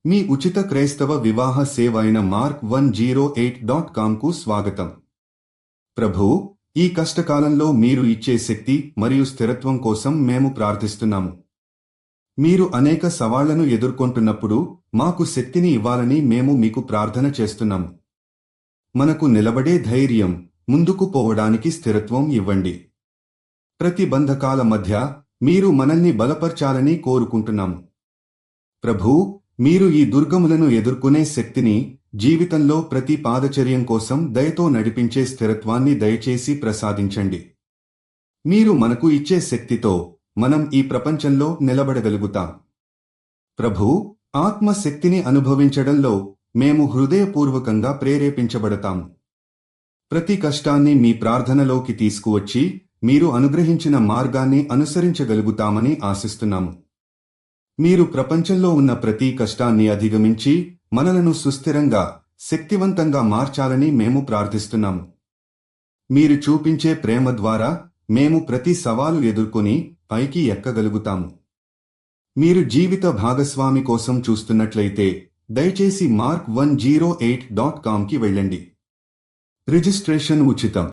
మీ ఉచిత క్రైస్తవ వివాహ సేవ అయిన mark108.com కు స్వాగతం. ప్రభూ, ఈ కష్టకాలంలో మీరు ఇచ్చే శక్తి మరియు స్థిరత్వం కోసం మేము ప్రార్థిస్తున్నాము. మీరు అనేక సవాళ్లను ఎదుర్కొంటున్నప్పుడు మాకు శక్తిని ఇవ్వాలని మేము మీకు ప్రార్థన చేస్తున్నాము. మనకు నిలబడే ధైర్యం, ముందుకు పోవడానికి స్థిరత్వం ఇవ్వండి. ప్రతిబంధకాల మధ్య మీరు మనల్ని బలపర్చాలని కోరుకుంటున్నాము. ప్రభూ, మీరు ఈ దుర్గములను ఎదుర్కొనే శక్తిని, జీవితంలో ప్రతి పాదచర్యం కోసం దయతో నడిపించే స్థిరత్వాన్ని దయచేసి ప్రసాదించండి. మీరు మనకు ఇచ్చే శక్తితో మనం ఈ ప్రపంచంలో నిలబడగలుగుతాం. ప్రభూ, ఆత్మ శక్తిని అనుభవించడంలో మేము హృదయపూర్వకంగా ప్రేరేపించబడతాము. ప్రతి కష్టాన్ని మీ ప్రార్థనలోకి తీసుకువచ్చి మీరు అనుగ్రహించిన మార్గాన్ని అనుసరించగలుగుతామని ఆశిస్తున్నాము. మీరు ప్రపంచంలో ఉన్న ప్రతి కష్టాన్ని అధిగమించి మనలను సుస్థిరంగా, శక్తివంతంగా మార్చాలని మేము ప్రార్థిస్తున్నాము. మీరు చూపించే ప్రేమ ద్వారా మేము ప్రతి సవాలు ఎదుర్కొని పైకి ఎక్కగలుగుతాము. మీరు జీవిత భాగస్వామి కోసం చూస్తున్నట్లయితే దయచేసి mark108.com కి వెళ్ళండి. రిజిస్ట్రేషన్ ఉచితం.